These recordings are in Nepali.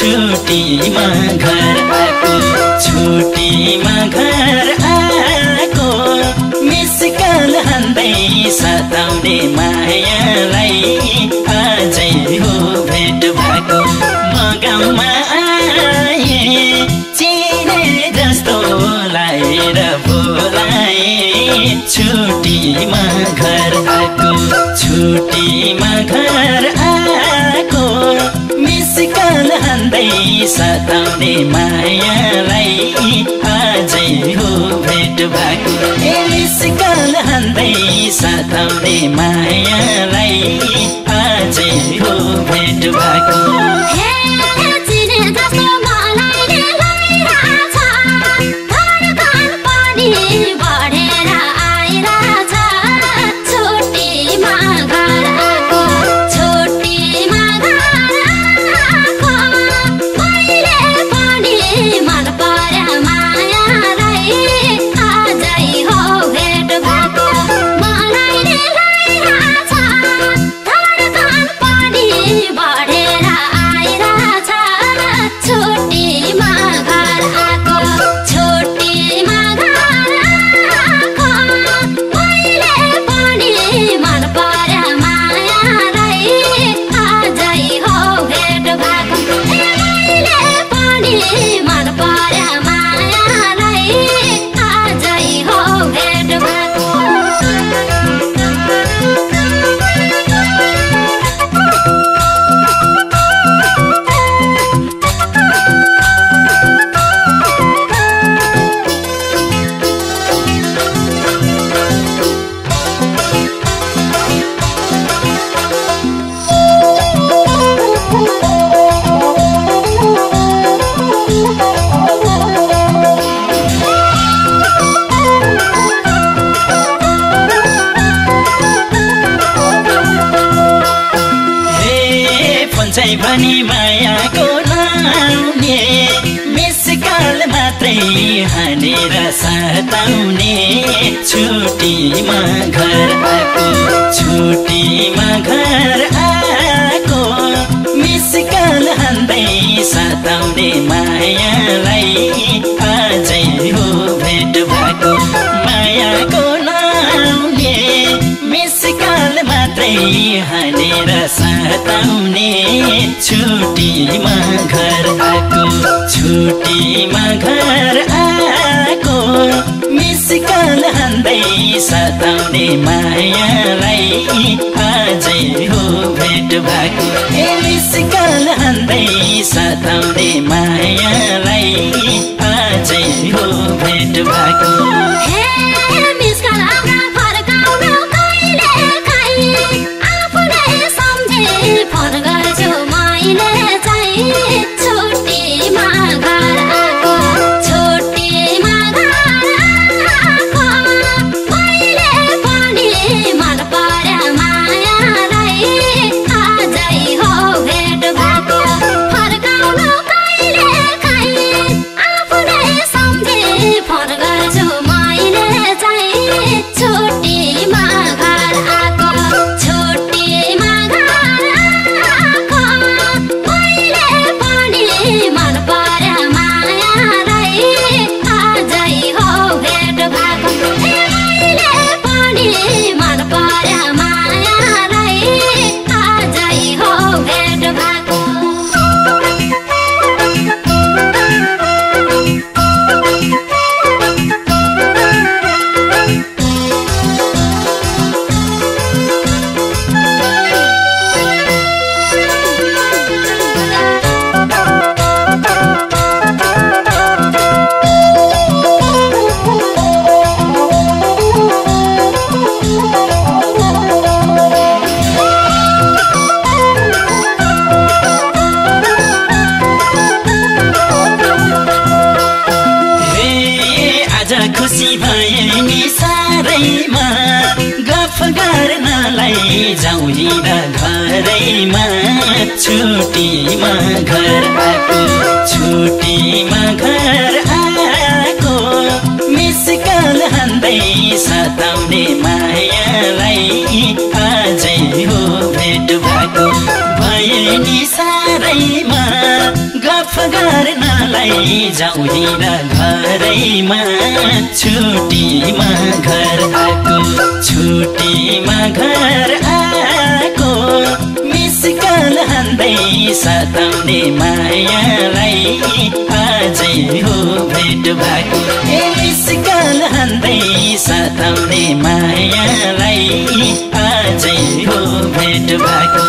छुट्टीमा घर आएको छुट्टीमा घर आएको मिस कल हान्दै सताउने मायालाई आजै हो भेट भएको म गाउँमा आए चिने जस्तो लाएर बोलाए छुट्टीमा घर आएको छुट्टीमा घर आएको मिस कल हान्दै सताउने मायालाई आजै हो भेट भएको मिस कल हान्दै सताउने मायालाई आजै हो भेट भएको भनी मायाको लाउने मिस कल मात्रै हानेर सताउने छुट्टीमा घर आएको छुट्टीमा घर आएको मिस कल हान्दै सताउने मायालाई आजै हो भेट भएको मायाको लाउने मिस कल मात्रै हानेर सताउने छुट्टीमा घर आएको छुट्टीमा घर आएको मिस कल हान्दै सताउने मायालाई आजै हो भेट भएको मिस कल हान्दै सताउने मायालाई आजै हो भेट भएको खुसी भए नि सारैमा गफ गर्नलाई जाउँ हिँड घरैमा छुट्टीमा घर आएको छुट्टीमा घर आएको मिस कल हान्दै सताउने मायालाई आजै हो भेट भएको भए नि सारैमा गर्नलाई जाउँ हिँड घरैमा छुट्टीमा घर आएको छुट्टीमा घर आएको मिस कल हान्दै सताउने मायालाई आजै हो भेट भएको मिस कल हान्दै सताउने मायालाई आजै हो भेट भएको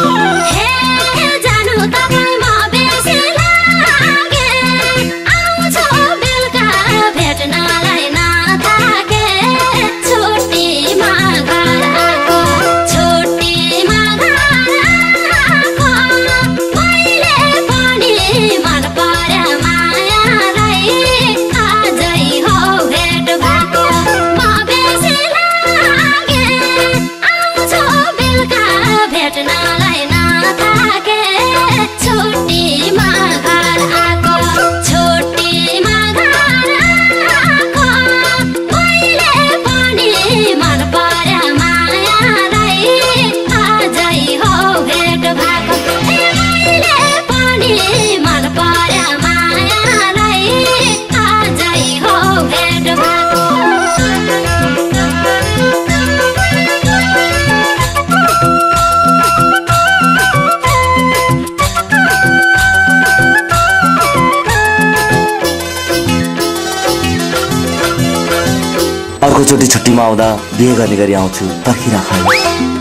अर्कोचोटि छुट्टीमा आउँदा बिहे गर्ने गरी आउँछु पर्खिराख।